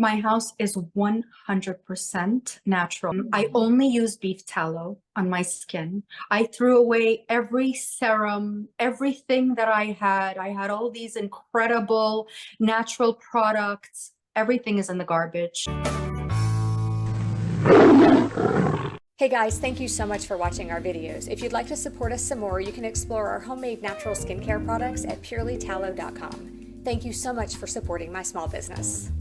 My house is 100% natural. I only use beef tallow on my skin. I threw away every serum, everything that I had. I had all these incredible natural products. Everything is in the garbage. Hey guys, thank you so much for watching our videos. If you'd like to support us some more, you can explore our homemade natural skincare products at purelytallow.com. Thank you so much for supporting my small business.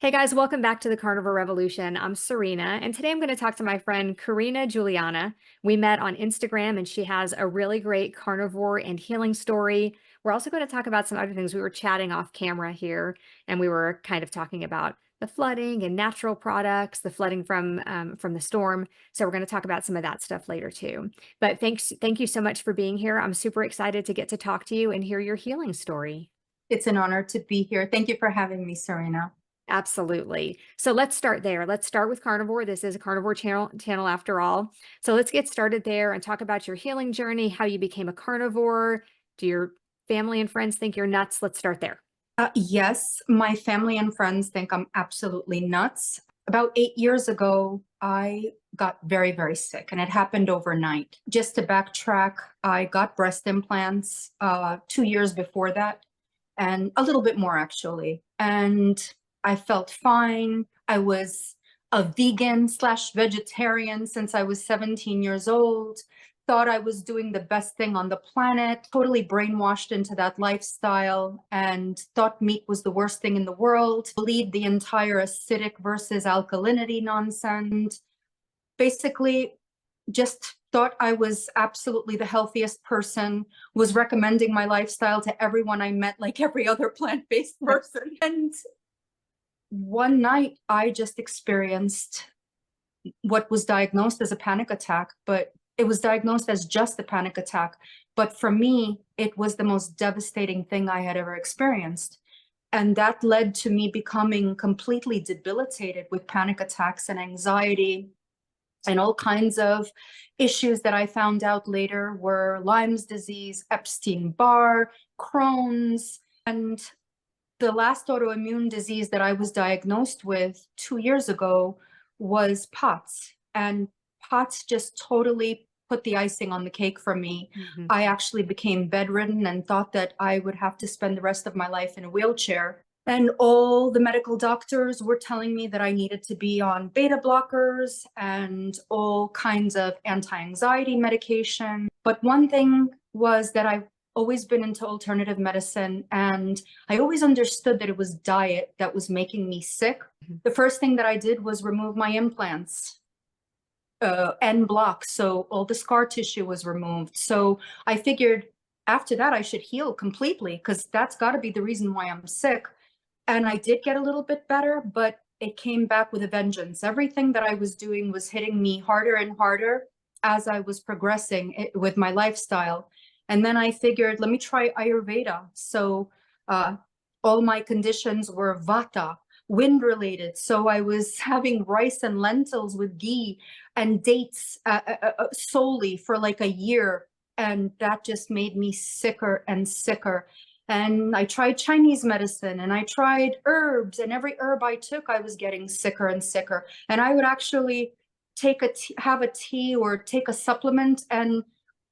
Hey guys, welcome back to the Carnivore Revolution. I'm Serena, and today I'm going to talk to my friend Karina Juliana. We met on Instagram, and she has a really great carnivore and healing story. We're also going to talk about some other things. We were chatting off camera here, and we were kind of talking about the flooding and natural products, the flooding from the storm. So we're going to talk about some of that stuff later too. But thank you so much for being here. I'm super excited to get to talk to you and hear your healing story. It's an honor to be here. Thank you for having me, Serena. Absolutely. So let's start there. Let's start with carnivore. This is a carnivore channel after all. So let's get started there and talk about your healing journey, how you became a carnivore. Do your family and friends think you're nuts? Let's start there. Yes, my family and friends think I'm absolutely nuts. About 8 years ago, I got very, very sick, and it happened overnight. Just to backtrack, I got breast implants 2 years before that, and a little bit more actually. And I felt fine. I was a vegan / vegetarian since I was 17 years old. Thought I was doing the best thing on the planet, totally brainwashed into that lifestyle, and thought meat was the worst thing in the world. Believed the entire acidic versus alkalinity nonsense. Basically, just thought I was absolutely the healthiest person, was recommending my lifestyle to everyone I met, like every other plant-based person. And one night I just experienced what was diagnosed as a panic attack, but it was diagnosed as just a panic attack. But for me, it was the most devastating thing I had ever experienced. And that led to me becoming completely debilitated with panic attacks and anxiety and all kinds of issues that I found out later were Lyme's disease, Epstein-Barr, Crohn's, and the last autoimmune disease that I was diagnosed with 2 years ago was POTS. And POTS just totally put the icing on the cake for me. Mm-hmm. I actually became bedridden and thought that I would have to spend the rest of my life in a wheelchair. And all the medical doctors were telling me that I needed to be on beta blockers and all kinds of anti-anxiety medication. But one thing was that I've always been into alternative medicine, and I always understood that it was diet that was making me sick. Mm-hmm. The first thing that I did was remove my implants and blocks, so all the scar tissue was removed. So I figured after that I should heal completely, because that's got to be the reason why I'm sick. And I did get a little bit better, but it came back with a vengeance. Everything that I was doing was hitting me harder and harder as I was progressing with my lifestyle. And then I figured, let me try Ayurveda. So all my conditions were Vata, wind related. So I was having rice and lentils with ghee and dates solely for like a year. And that just made me sicker and sicker. And I tried Chinese medicine, and I tried herbs, and every herb I took, I was getting sicker and sicker. And I would actually have a tea or take a supplement and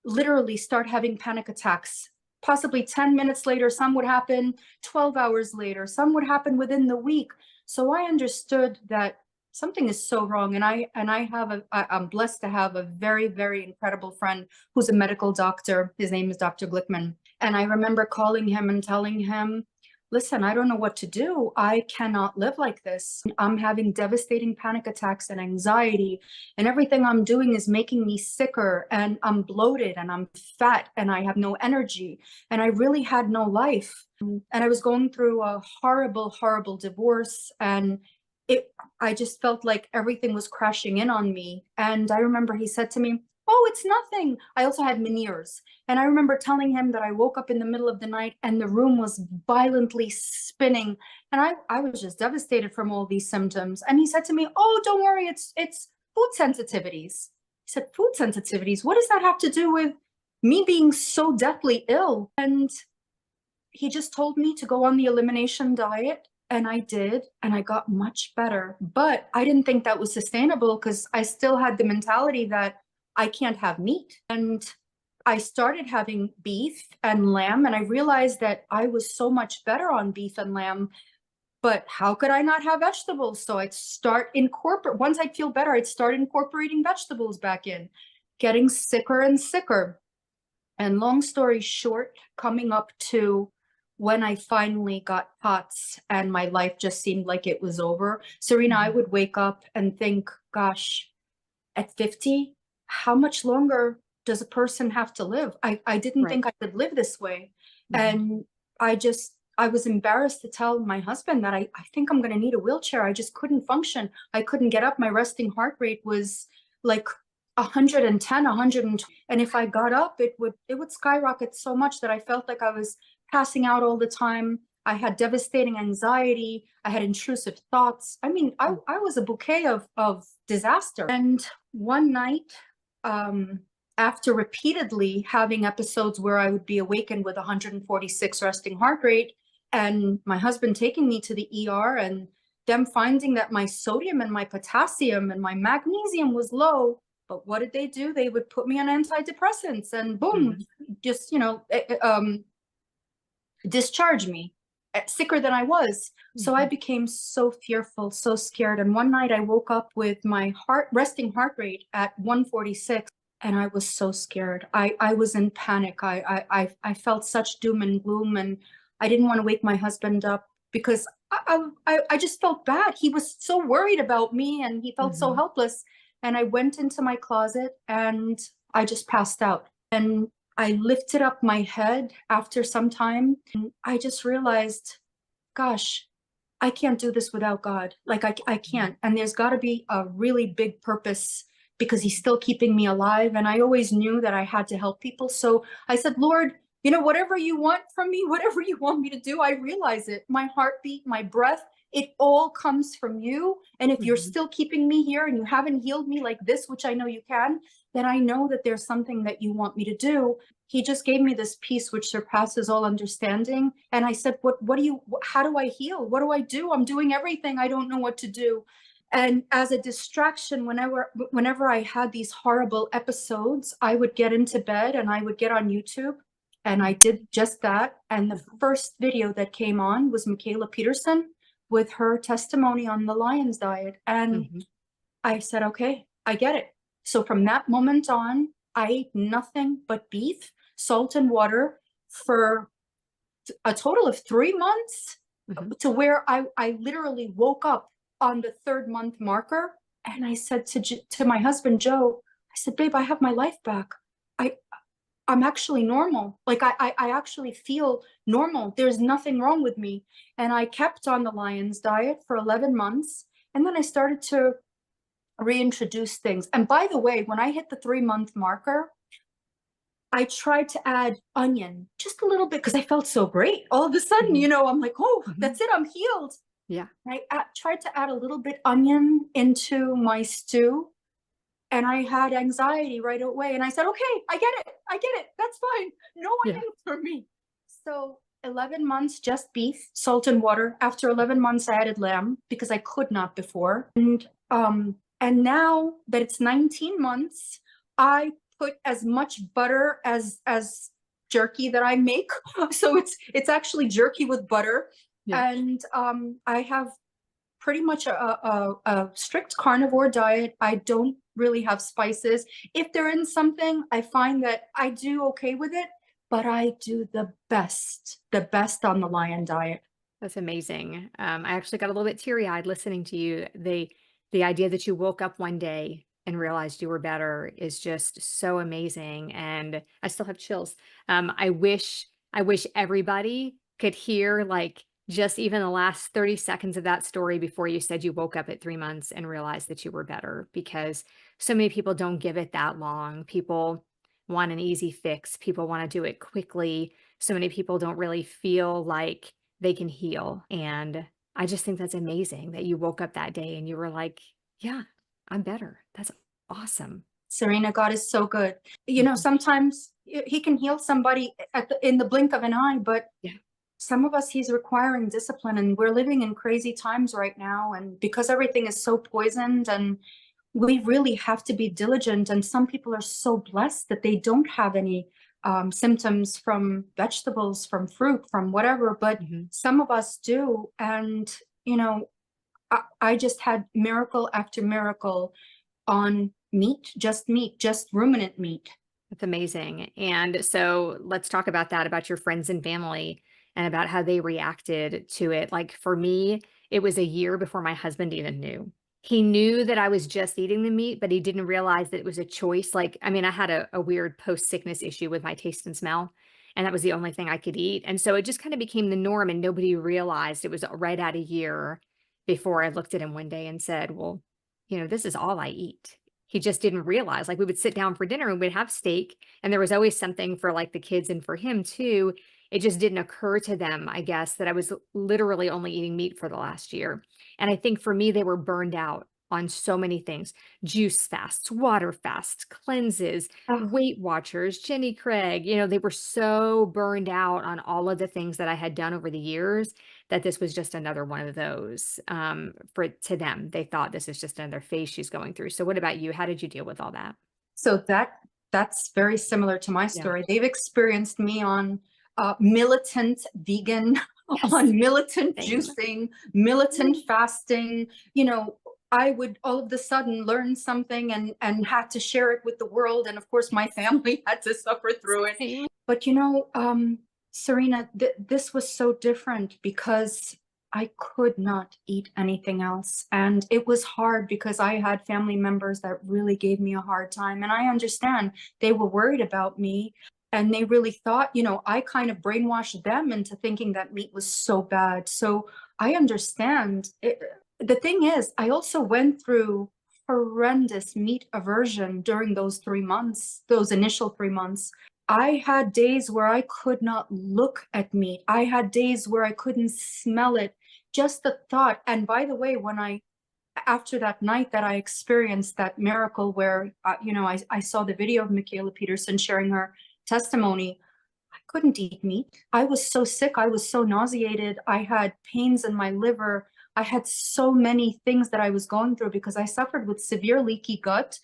literally start having panic attacks. Possibly 10 minutes later, some would happen 12 hours later, some would happen within the week. So I understood that something is so wrong. And I'm blessed to have a very, very incredible friend who's a medical doctor. His name is Dr. Glickman. And I remember calling him and telling him, listen, I don't know what to do. I cannot live like this. I'm having devastating panic attacks and anxiety, and everything I'm doing is making me sicker, and I'm bloated and I'm fat and I have no energy, and I really had no life. And I was going through a horrible, horrible divorce, and I just felt like everything was crashing in on me. And I remember he said to me, oh, it's nothing. I also had Meniere's. And I remember telling him that I woke up in the middle of the night and the room was violently spinning. And I was just devastated from all these symptoms. And he said to me, oh, don't worry, it's food sensitivities. He said, food sensitivities? What does that have to do with me being so deathly ill? And he just told me to go on the elimination diet And I did, and I got much better. But I didn't think that was sustainable because I still had the mentality that I can't have meat. And I started having beef and lamb, and I realized that I was so much better on beef and lamb. But how could I not have vegetables? So I'd start incorporate once I'd feel better, I'd start incorporating vegetables back in, getting sicker and sicker. And long story short, coming up to when I finally got POTS and my life just seemed like it was over. Serena, I would wake up and think, gosh, at 50, how much longer does a person have to live? I didn't Right. think I could live this way. Mhm. And I was embarrassed to tell my husband that I think I'm going to need a wheelchair. I just couldn't function. I couldn't get up. My resting heart rate was like 110, 120. And if I got up, it would skyrocket so much that I felt like I was passing out all the time. I had devastating anxiety. I had intrusive thoughts. I mean, I was a bouquet of disaster. And one night, after repeatedly having episodes where I would be awakened with 146 resting heart rate, and my husband taking me to the ER and them finding that my sodium and my potassium and my magnesium was low. But what did they do? They would put me on antidepressants and boom, just, discharge me, sicker than I was. So I became so fearful, so scared. And one night I woke up with my resting heart rate at 146, and I was so scared. I was in panic. I felt such doom and gloom, and I didn't want to wake my husband up because I just felt bad. He was so worried about me and he felt so helpless. And I went into my closet and I just passed out. And I lifted up my head after some time, and I just realized, gosh, I can't do this without God. Like I can't. And there's got to be a really big purpose because he's still keeping me alive. And I always knew that I had to help people. So I said, Lord, whatever you want from me, whatever you want me to do, I realize it. My heartbeat, my breath, it all comes from you. And if you're still keeping me here and you haven't healed me like this, which I know you can, then I know that there's something that you want me to do. He just gave me this peace which surpasses all understanding. And I said, how do I heal? What do I do? I'm doing everything. I don't know what to do. And as a distraction, whenever I had these horrible episodes, I would get into bed and I would get on YouTube. And I did just that. And the first video that came on was Mikhaila Peterson with her testimony on the Lions diet. And I said, okay, I get it. So from that moment on, I ate nothing but beef, salt, and water for a total of 3 months, to where I literally woke up on the 3rd month marker. And I said to my husband, Joe, I said, babe, I have my life back. I'm actually normal. Like I actually feel normal. There's nothing wrong with me. And I kept on the Lions diet for 11 months. And then I started to reintroduce things. And by the way, when I hit the 3-month marker, I tried to add onion just a little bit because I felt so great. All of a sudden, I'm like, oh, that's it. I'm healed. Yeah. I tried to add a little bit onion into my stew, and I had anxiety right away. And I said, okay, I get it. That's fine. No onion for me. So 11 months, just beef, salt and water. After 11 months, I added lamb because I could not before. And now that it's 19 months, I put as much butter as jerky that I make. So it's actually jerky with butter. Yeah. And I have pretty much a strict carnivore diet. I don't really have spices. If they're in something, I find that I do okay with it, but I do the best on the Lion diet. That's amazing. I actually got a little bit teary-eyed listening to you. The idea that you woke up one day and realized you were better is just so amazing, and I still have chills. I wish everybody could hear, like, just even the last 30 seconds of that story before you said you woke up at 3 months and realized that you were better, because so many people don't give it that long. People want an easy fix. People want to do it quickly. So many people don't really feel like they can heal. And I just think that's amazing that you woke up that day and you were like, yeah, I'm better. That's awesome. Serena, God is so good. Sometimes he can heal somebody in the blink of an eye, but Yeah. some of us, he's requiring discipline, and we're living in crazy times right now. And because everything is so poisoned, and we really have to be diligent. And some people are so blessed that they don't have any symptoms from vegetables, from fruit, from whatever, but some of us do. And, you know, I just had miracle after miracle on meat, just ruminant meat. That's amazing. And so let's talk about that, about your friends and family and about how they reacted to it. Like for me, it was a year before my husband even knew. He knew that I was just eating the meat, but he didn't realize that it was a choice. Like, I mean, I had a weird post-sickness issue with my taste and smell, and that was the only thing I could eat. And so it just kind of became the norm, and nobody realized it was right at a year before I looked at him one day and said, well, this is all I eat. He just didn't realize, like we would sit down for dinner and we'd have steak, and there was always something for like the kids and for him too. It just didn't occur to them, I guess, that I was literally only eating meat for the last year. And I think for me, they were burned out on so many things: juice fasts, water fasts, cleanses, Oh, Weight Watchers, Jenny Craig. They were so burned out on all of the things that I had done over the years that this was just another one of those to them. They thought this is just another phase she's going through. So what about you? How did you deal with all that? so that's very similar to my Yeah. story. They've experienced me on militant vegan, Yes. on militant Same. juicing, militant fasting. You know, I would all of a sudden learn something and had to share it with the world, and of course, my family had to suffer through it. Same. But Serena, this was so different because I could not eat anything else. And it was hard because I had family members that really gave me a hard time. And I understand they were worried about me, and they really thought, I kind of brainwashed them into thinking that meat was so bad. So I understand. The thing is, I also went through horrendous meat aversion during those 3 months, those initial 3 months. I had days where I could not look at meat. I had days where I couldn't smell it. Just the thought. And by the way, after that night that I experienced that miracle where, I saw the video of Michaela Peterson sharing her testimony, I couldn't eat meat. I was so sick. I was so nauseated. I had pains in my liver. I had so many things that I was going through because I suffered with severe leaky gut,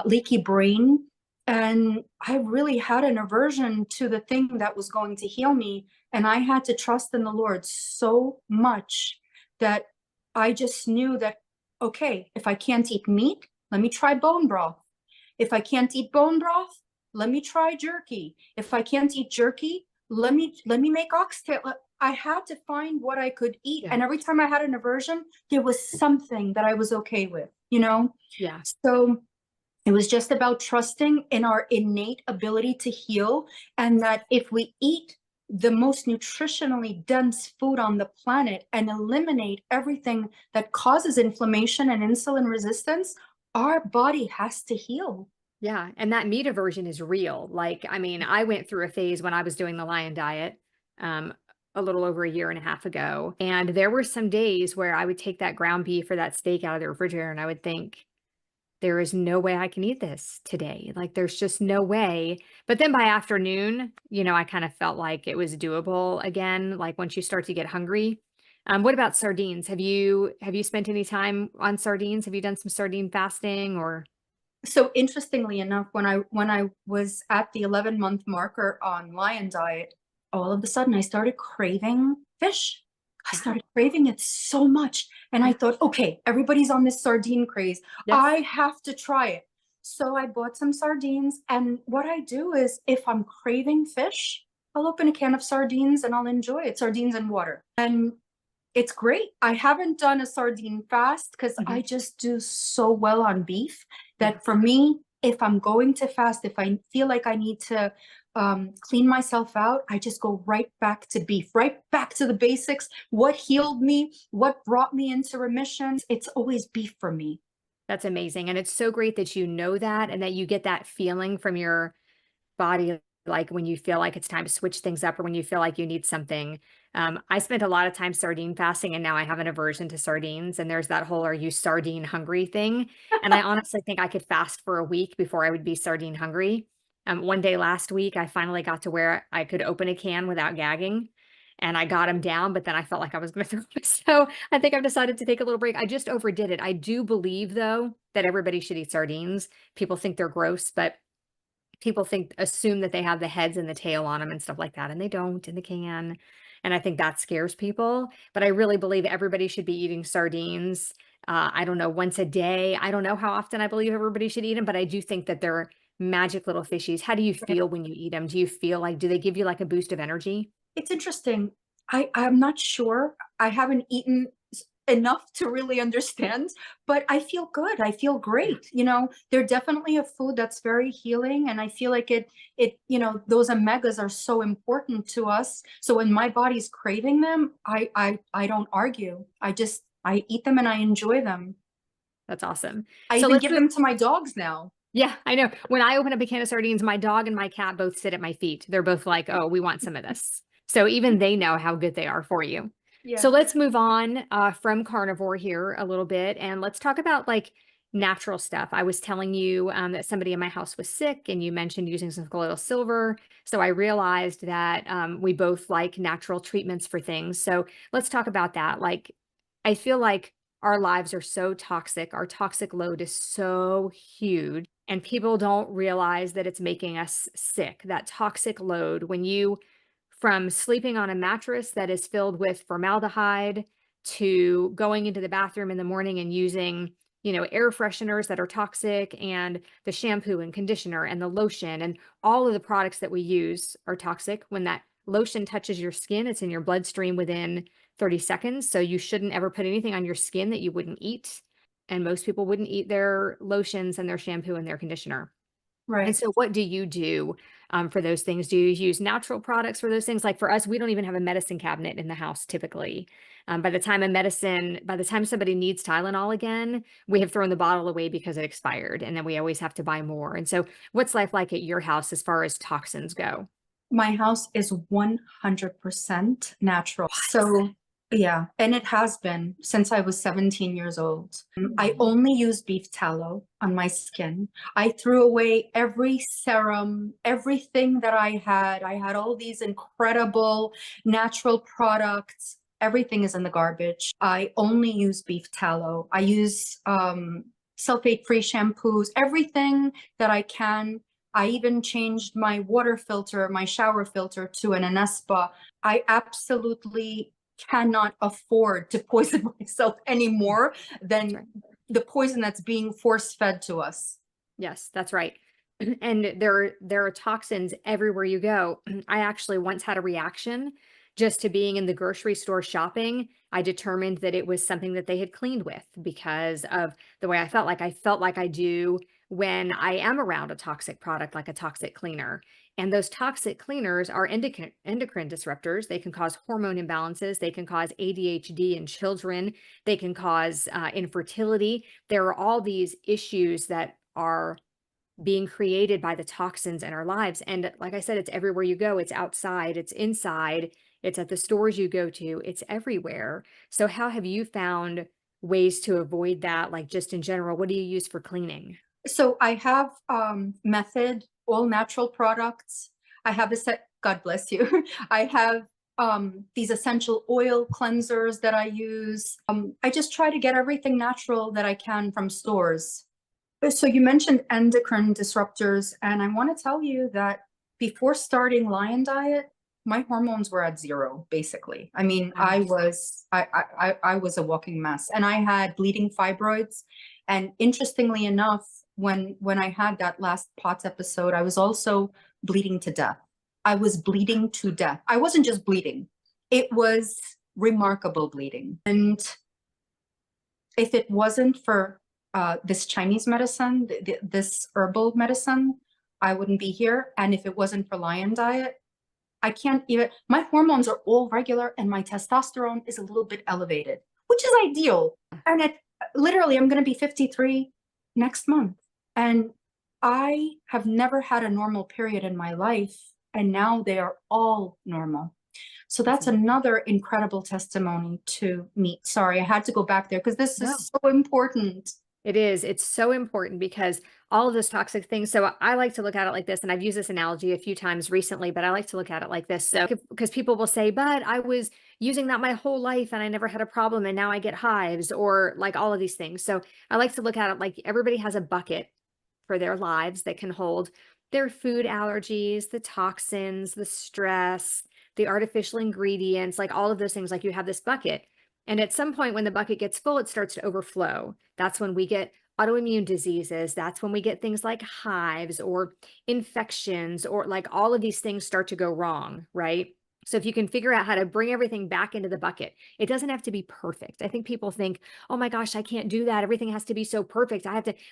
leaky brain. And I really had an aversion to the thing that was going to heal me. And I had to trust in the Lord so much that I just knew that, okay, if I can't eat meat, let me try bone broth. If I can't eat bone broth, let me try jerky. If I can't eat jerky, let me make oxtail. I had to find what I could eat. Yeah. And every time I had an aversion, there was something that I was okay with, Yeah. So it was just about trusting in our innate ability to heal, and that if we eat the most nutritionally dense food on the planet and eliminate everything that causes inflammation and insulin resistance, our body has to heal. Yeah, and that meat aversion is real. Like, I mean, I went through a phase when I was doing the Lion Diet, um, a little over a year and a half ago, and there were some days where I would take that ground beef or that steak out of the refrigerator, and I would think, "There is no way I can eat this today." Like, there's just no way. But then by afternoon, I kind of felt like it was doable again, like, once you start to get hungry. What about sardines? Have you spent any time on sardines? Have you done some sardine fasting or? So interestingly enough, when I was at the 11-month marker on Lion Diet, all of a sudden I started craving fish. I Wow. started craving it so much. And I thought, okay, everybody's on this sardine craze. Yes. I have to try it. So I bought some sardines. And what I do is if I'm craving fish, I'll open a can of sardines and I'll enjoy it, sardines and water. And it's great. I haven't done a sardine fast because I Mhm. just do so well on beef Yeah. that for me, if I'm going to fast, if I feel like I need to clean myself out, I just go right back to beef, right back to the basics. What healed me, what brought me into remission, it's always beef for me. That's amazing, and it's so great that you know that and that you get that feeling from your body, like, when you feel like it's time to switch things up or when you feel like you need something. I spent a lot of time sardine fasting, and now I have an aversion to sardines, and there's that whole "are you sardine hungry" thing, and I honestly think I could fast for a week before I would be sardine hungry. One day last week, I finally got to where I could open a can without gagging, and I got them down, but then I felt like I was going to throw up. So I think I've decided to take a little break. I just overdid it. I do believe, though, that everybody should eat sardines. People think they're gross, but people assume that they have the heads and the tail on them and stuff like that, and they don't in the can. And I think that scares people. But I really believe everybody should be eating sardines. I don't know, once a day. I don't know how often I believe everybody should eat them, but I do think that they're magic little fishies. How do you feel when you eat them? Do you feel like, do they give you like a boost of energy? It's interesting. I'm not sure. I haven't eaten enough to really understand, but I feel good. I feel great. You know, they're definitely a food that's very healing. And I feel like those omegas are so important to us. So when my body's craving them, I don't argue. I eat them and I enjoy them. That's awesome. I So even let's give move. them to my dogs now. Yeah, I know. When I open up a can of sardines, my dog and my cat both sit at my feet. They're both like, "Oh, we want some of this." So even they know how good they are for you. Yeah. So let's move on from carnivore here a little bit, and let's talk about like natural stuff. I was telling you that somebody in my house was sick, and you mentioned using some colloidal silver. So I realized that we both like natural treatments for things. So let's talk about that. Like, I feel like our lives are so toxic. Our toxic load is so huge, and people don't realize that it's making us sick. That toxic load, from sleeping on a mattress that is filled with formaldehyde to going into the bathroom in the morning and using, air fresheners that are toxic, and the shampoo and conditioner and the lotion and all of the products that we use are toxic. When that lotion touches your skin, it's in your bloodstream within 30 seconds. So you shouldn't ever put anything on your skin that you wouldn't eat. And most people wouldn't eat their lotions and their shampoo and their conditioner. And Right. so what do you do for those things? Do you use natural products for those things? Like for us, we don't even have a medicine cabinet in the house typically. By the time somebody needs Tylenol again, we have thrown the bottle away because it expired, and then we always have to buy more. And so what's life like at your house as far as toxins go? My house is 100% natural. So, yeah, and it has been since I was 17 years old. I only use beef tallow on my skin. I threw away every serum, everything that I had. I had all these incredible natural products. Everything is in the garbage. I only use beef tallow. I use sulfate-free shampoos, everything that I can. I even changed my water filter, my shower filter to an Anespa. I absolutely cannot afford to poison myself anymore than the poison that's being force fed to us. Yes, that's right. And there are toxins everywhere you go. I actually once had a reaction just to being in the grocery store shopping. I determined that it was something that they had cleaned with because of the way I felt. Like I felt like I do when I am around a toxic product, like a toxic cleaner. And those toxic cleaners are endocrine disruptors. They can cause hormone imbalances. They can cause ADHD in children. They can cause infertility. There are all these issues that are being created by the toxins in our lives. And like I said, it's everywhere you go. It's outside, it's inside, it's at the stores you go to, it's everywhere. So how have you found ways to avoid that? Like just in general, what do you use for cleaning? So I have Method, all natural products. I have a set, God bless you. I have these essential oil cleansers that I use. I just try to get everything natural that I can from stores. So you mentioned endocrine disruptors, and I want to tell you that before starting Lion Diet, my hormones were at zero, basically. I mean, I was a walking mess, and I had bleeding fibroids. And interestingly enough, when I had that last POTS episode, I was also bleeding to death. I was bleeding to death. I wasn't just bleeding. It was remarkable bleeding. And if it wasn't for this Chinese medicine, this herbal medicine, I wouldn't be here. And if it wasn't for Lion Diet, I can't even, my hormones are all regular and my testosterone is a little bit elevated, which is ideal. And literally, I'm going to be 53 next month. And I have never had a normal period in my life. And now they are all normal. So that's another incredible testimony to meet. Sorry, I had to go back there because this is so important. It is. It's so important because all of those toxic things. So I like to look at it like this, and I've used this analogy a few times recently, but I like to look at it like this. So, because people will say, but I was using that my whole life and I never had a problem, and now I get hives, or like all of these things. So I like to look at it like everybody has a bucket for their lives that can hold their food allergies, the toxins, the stress, the artificial ingredients, like all of those things. Like you have this bucket. And at some point, when the bucket gets full, it starts to overflow. That's when we get autoimmune diseases. That's when we get things like hives or infections, or like all of these things start to go wrong, right? So if you can figure out how to bring everything back into the bucket, it doesn't have to be perfect. I think people think, oh my gosh, I can't do that. Everything has to be so perfect.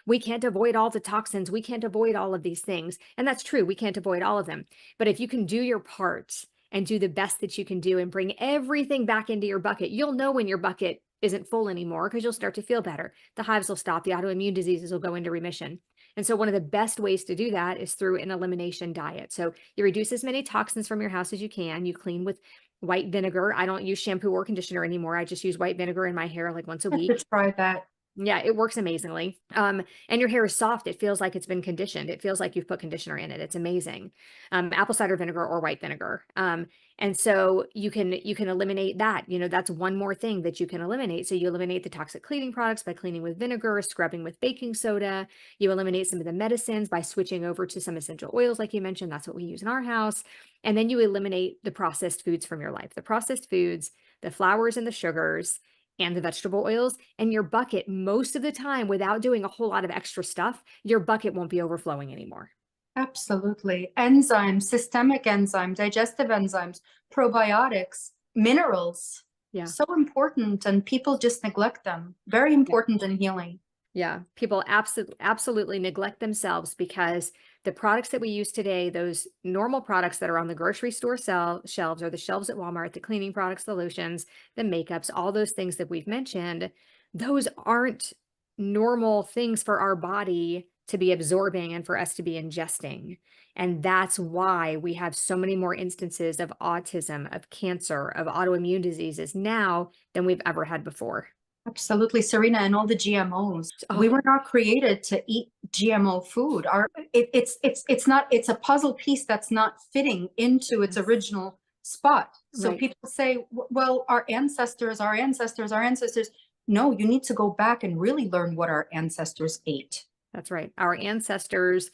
We can't avoid all the toxins. We can't avoid all of these things. And that's true. We can't avoid all of them. But if you can do your part and do the best that you can do and bring everything back into your bucket, you'll know when your bucket isn't full anymore because you'll start to feel better. The hives will stop. The autoimmune diseases will go into remission. And so one of the best ways to do that is through an elimination diet. So you reduce as many toxins from your house as you can. You clean with white vinegar. I don't use shampoo or conditioner anymore. I just use white vinegar in my hair like once a I have week. to try that. Yeah, it works amazingly. And your hair is soft. It feels like it's been conditioned. It feels like you've put conditioner in it. It's amazing. Apple cider vinegar or white vinegar. And so you can eliminate that. You know, that's one more thing that you can eliminate. So you eliminate the toxic cleaning products by cleaning with vinegar, scrubbing with baking soda. You eliminate some of the medicines by switching over to some essential oils, like you mentioned. That's what we use in our house. And then you eliminate the processed foods from your life. The processed foods, the flours and the sugars, and the vegetable oils, and your bucket, most of the time, without doing a whole lot of extra stuff, your bucket won't be overflowing anymore. Absolutely. Enzymes, systemic enzymes, digestive enzymes, probiotics, minerals. Yeah. So important, and people just neglect them. Very important in healing. Yeah, people absolutely neglect themselves because the products that we use today, those normal products that are on the grocery store shelves or the shelves at Walmart, the cleaning products, the lotions, the makeups, all those things that we've mentioned, those aren't normal things for our body to be absorbing and for us to be ingesting. And that's why we have so many more instances of autism, of cancer, of autoimmune diseases now than we've ever had before. Absolutely, Serena, and all the GMOs. We Oh, were not created to eat GMO food. It's a puzzle piece that's not fitting into its yes. original spot. So Right. people say, well, our ancestors, our ancestors, our ancestors. No, you need to go back and really learn what our ancestors ate. That's right. Our ancestors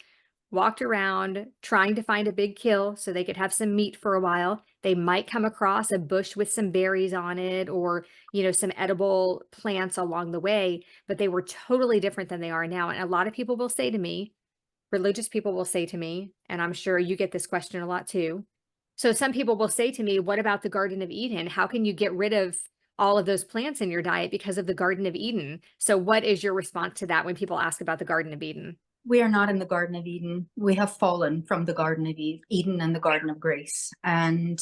walked around trying to find a big kill so they could have some meat for a while. They might come across a bush with some berries on it or, some edible plants along the way, but they were totally different than they are now. And a lot of people will say to me, religious people will say to me, and I'm sure you get this question a lot too. So some people will say to me, what about the Garden of Eden? How can you get rid of all of those plants in your diet because of the Garden of Eden? So what is your response to that when people ask about the Garden of Eden? We are not in the Garden of Eden. We have fallen from the Garden of Eden and the Garden of Grace. And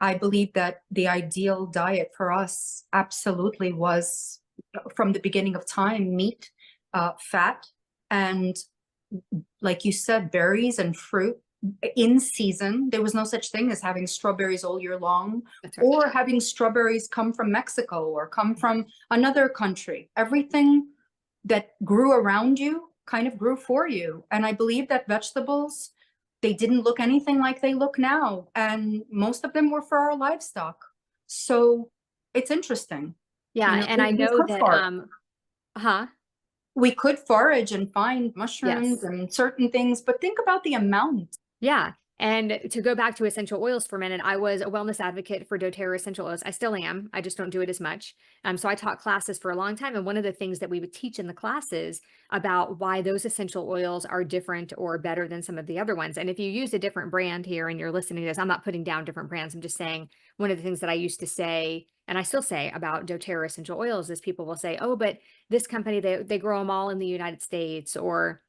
I believe that the ideal diet for us absolutely was, from the beginning of time, meat, fat, and, like you said, berries and fruit in season. There was no such thing as having strawberries all year long, That's right. or having strawberries come from Mexico or come from another country. Everything that grew around you kind of grew for you. And I believe that vegetables, they didn't look anything like they look now. And most of them were for our livestock. So it's interesting. Yeah, and I We know could that, forage. huh? We could forage and find mushrooms Yes. and certain things, but think about the amount. Yeah. And to go back to essential oils for a minute, I was a wellness advocate for doTERRA essential oils. I still am. I just don't do it as much. So I taught classes for a long time. And one of the things that we would teach in the classes about why those essential oils are different or better than some of the other ones. And if you use a different brand here and you're listening to this, I'm not putting down different brands. I'm just saying one of the things that I used to say, and I still say about doTERRA essential oils is people will say, oh, but this company, they grow them all in the United States, or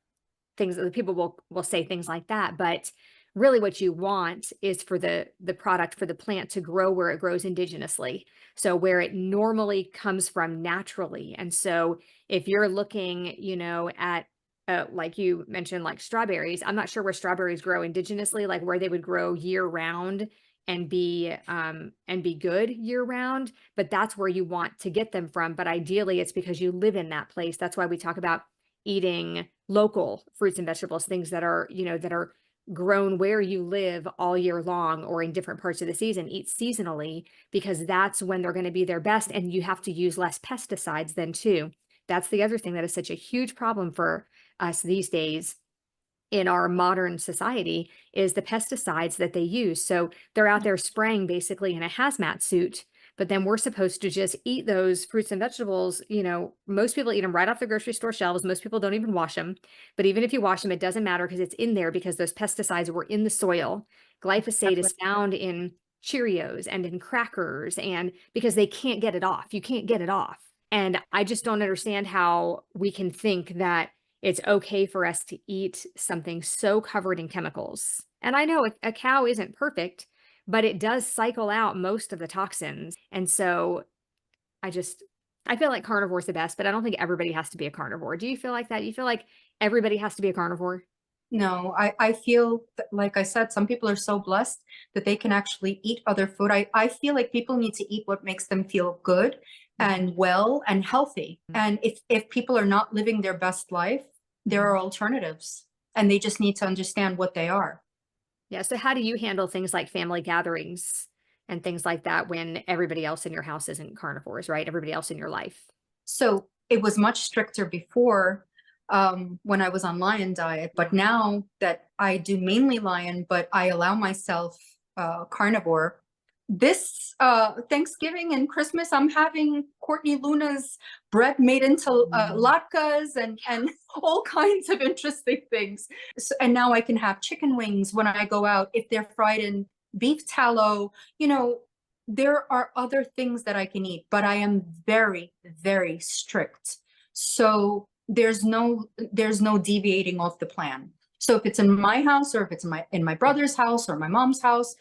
things that people will say things like that. But really what you want is for the product, for the plant to grow where it grows indigenously, so where it normally comes from naturally. And so if you're looking, at like you mentioned, like strawberries, I'm not sure where strawberries grow indigenously, like where they would grow year round and be good year round, but that's where you want to get them from. But ideally it's because you live in that place. That's why we talk about eating local fruits and vegetables, things that are, that are grown where you live all year long or in different parts of the season. Eat seasonally, because that's when they're going to be their best, and you have to use less pesticides then too. That's the other thing that is such a huge problem for us these days in our modern society, is the pesticides that they use. So they're out there spraying basically in a hazmat suit, but then we're supposed to just eat those fruits and vegetables. Most people eat them right off the grocery store shelves. Most people don't even wash them. But even if you wash them, it doesn't matter, because it's in there because those pesticides were in the soil. Glyphosate is found in Cheerios and in crackers, and because they can't get it off. You can't get it off. And I just don't understand how we can think that it's okay for us to eat something so covered in chemicals. And I know a cow isn't perfect, but it does cycle out most of the toxins. And so I feel like carnivore is the best, but I don't think everybody has to be a carnivore. Do you feel like that? You feel like everybody has to be a carnivore? No, I feel like I said, some people are so blessed that they can actually eat other food. I feel like people need to eat what makes them feel good and well and healthy. And if people are not living their best life, there are alternatives, and they just need to understand what they are. Yeah. So how do you handle things like family gatherings and things like that when everybody else in your house isn't carnivores, right? Everybody else in your life. So it was much stricter before, when I was on lion diet, but now that I do mainly lion, but I allow myself carnivore. This Thanksgiving and Christmas, I'm having Courtney Luna's bread made into latkes and all kinds of interesting things. So, and now I can have chicken wings when I go out if they're fried in beef tallow. There are other things that I can eat, but I am very, very strict. So there's no deviating off the plan. So if it's in my house, or if it's in my brother's house or my mom's house,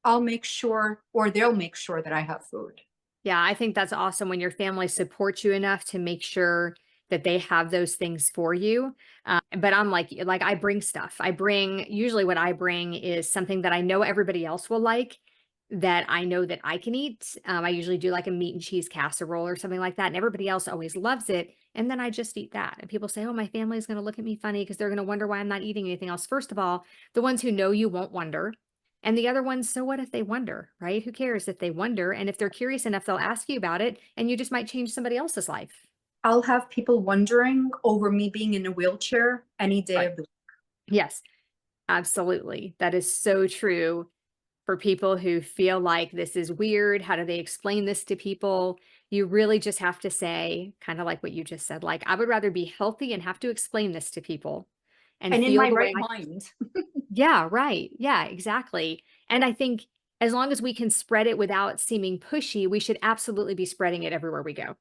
I'll make sure, or they'll make sure that I have food. Yeah, I think that's awesome when your family supports you enough to make sure that they have those things for you. But I'm like I bring stuff. Usually what I bring is something that I know everybody else will like, that I know that I can eat. I usually do like a meat and cheese casserole or something like that, and everybody else always loves it. And then I just eat that. And people say, oh, my family is going to look at me funny because they're going to wonder why I'm not eating anything else. First of all, the ones who know you won't wonder. And the other ones, so what if they wonder, right? Who cares if they wonder? And if they're curious enough, they'll ask you about it, and you just might change somebody else's life. I'll have people wondering over me being in a wheelchair any day of the week. Yes, absolutely. That is so true for people who feel like this is weird. How do they explain this to people? You really just have to say, kind of like what you just said, like, I would rather be healthy and have to explain this to people and in feel my the way right mind. Yeah, right. Yeah, exactly. And I think as long as we can spread it without seeming pushy, we should absolutely be spreading it everywhere we go.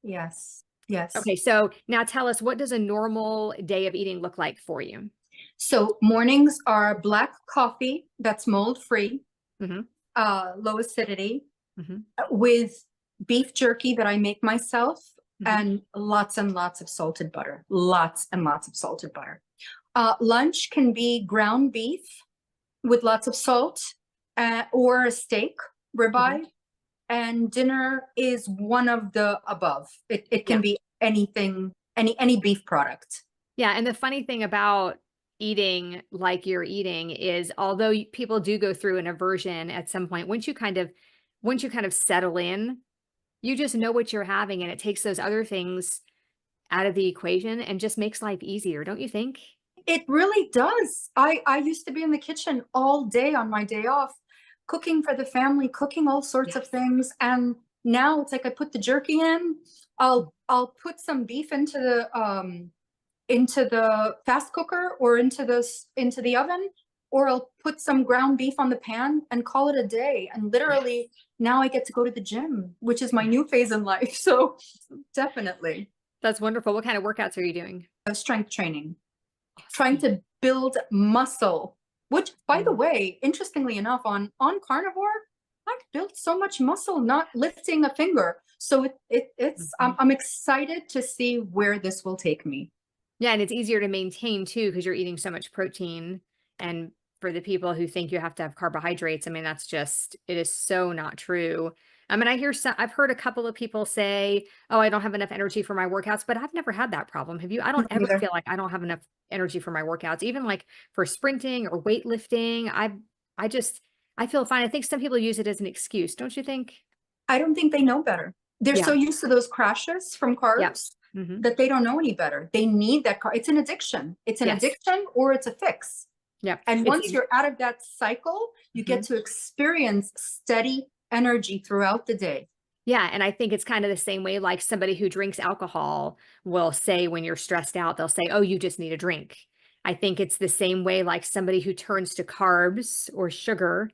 Yes. Yes. Okay, so now tell us, what does a normal day of eating look like for you? So mornings are black coffee that's mold free, Mm-hmm. Low acidity, Mm-hmm. with beef jerky that I make myself, Mm-hmm. and lots of salted butter. Lots and lots of salted butter. Lunch can be ground beef with lots of salt, or a steak, ribeye. And dinner is one of the above. It can be anything, any beef product. Yeah, and the funny thing about eating like you're eating is, although people do go through an aversion at some point, once you kind of settle in, you just know what you're having, and it takes those other things out of the equation and just makes life easier, don't you think? It really does. I used to be in the kitchen all day on my day off, cooking for the family, cooking all sorts of things. And now it's like I put the jerky in, I'll put some beef into the fast cooker or into the oven, or I'll put some ground beef on the pan and call it a day. And literally now I get to go to the gym, which is my new phase in life. So definitely. That's wonderful. What kind of workouts are you doing? Strength training. Trying to build muscle, which, by the way, interestingly enough, on carnivore, I've built so much muscle not lifting a finger. So it's I'm excited to see where this will take me. Yeah, and it's easier to maintain too, because you're eating so much protein and for the people who think you have to have carbohydrates. I mean, that's just, it is so not true. I mean, I've heard a couple of people say, oh, I don't have enough energy for my workouts, but I've never had that problem. Have you? I don't ever Neither. feel like I don't have enough energy for my workouts, even like for sprinting or weightlifting. I just, I feel fine. I think some people use it as an excuse. Don't you think? I don't think they know better. They're so Yeah. used to those crashes from Yeah. carbs that they don't know any better. They need that car. It's an addiction. It's an Yes. addiction or it's a fix. Yeah. And It's once easy. you're out of that cycle, you get to experience steady energy throughout the day. Yeah, and I think it's kind of the same way like somebody who drinks alcohol will say when you're stressed out, they'll say, "Oh, you just need a drink." I think it's the same way like somebody who turns to carbs or sugar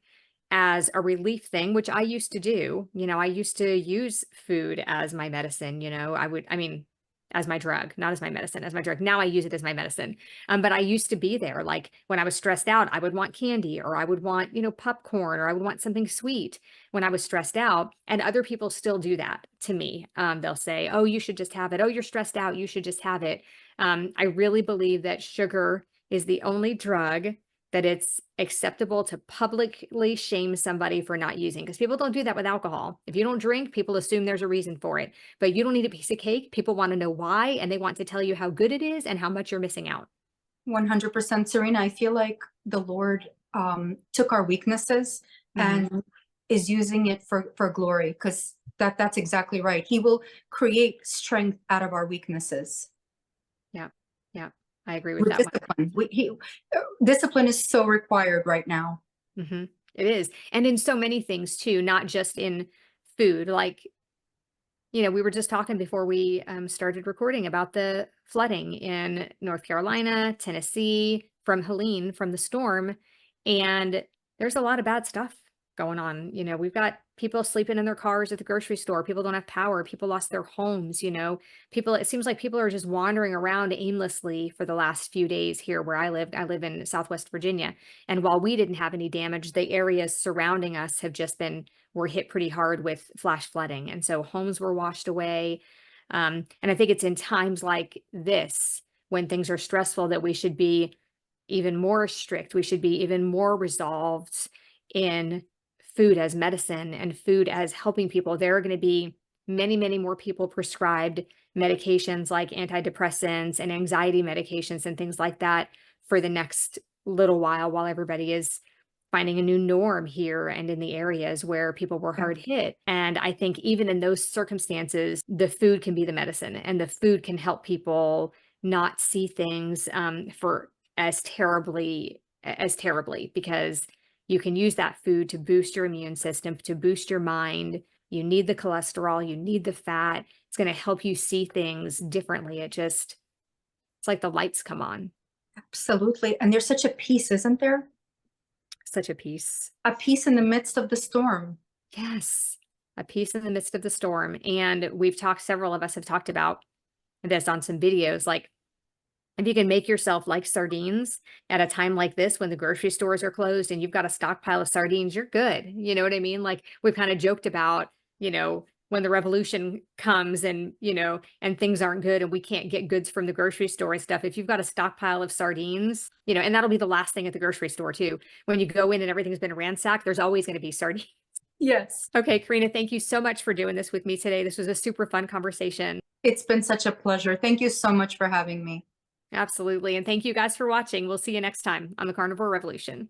as a relief thing, which I used to do. You know, I used to use food as my medicine, you know. I mean, as my drug, not as my medicine, as my drug. Now I use it as my medicine. But I used to be there. Like when I was stressed out, I would want candy or I would want, you know, popcorn or I would want something sweet when I was stressed out. And other people still do that to me. They'll say, oh, you should just have it. Oh, you're stressed out. You should just have it. I really believe that sugar is the only drug that it's acceptable to publicly shame somebody for not using, because people don't do that with alcohol. If you don't drink, people assume there's a reason for it, but you don't need a piece of cake. People want to know why, and they want to tell you how good it is and how much you're missing out. 100%, Serena. I feel like the Lord took our weaknesses and is using it for glory, because that's exactly right. He will create strength out of our weaknesses. Yeah. Yeah. I agree with that Discipline. Discipline is so required right now. It is. And in so many things too, not just in food. Like, you know, we were just talking before we started recording about the flooding in North Carolina, Tennessee, from Helene, from the storm. And there's a lot of bad stuff going on. You know, we've got people sleeping in their cars at the grocery store. People don't have power. People lost their homes, you know. People, it seems like people are just wandering around aimlessly for the last few days here where I lived. I live in Southwest Virginia. And while we didn't have any damage, the areas surrounding us have just been, were hit pretty hard with flash flooding. And so homes were washed away. And I think it's in times like this, when things are stressful, that we should be even more strict. We should be even more resolved in food as medicine and food as helping people. There are going to be many, many more people prescribed medications like antidepressants and anxiety medications and things like that for the next little while everybody is finding a new norm here and in the areas where people were hard hit. And I think even in those circumstances, the food can be the medicine, and the food can help people not see things for as terribly, because you can use that food to boost your immune system, to boost your mind. You need the cholesterol, you need the fat. It's going to help you see things differently. It's like the lights come on. Absolutely. And there's such a peace, isn't there? Such a peace. A peace in the midst of the storm. Yes. A peace in the midst of the storm. And several of us have talked about this on some videos, like, if you can make yourself like sardines at a time like this when the grocery stores are closed and you've got a stockpile of sardines, you're good. You know what I mean? Like we've kind of joked about, you know, when the revolution comes and, you know, and things aren't good and we can't get goods from the grocery store and stuff. If you've got a stockpile of sardines, you know, and that'll be the last thing at the grocery store too. When you go in and everything's been ransacked, there's always going to be sardines. Yes. Okay, Karina, thank you so much for doing this with me today. This was a super fun conversation. It's been such a pleasure. Thank you so much for having me. Absolutely. And thank you guys for watching. We'll see you next time on the Carnivore Revolution.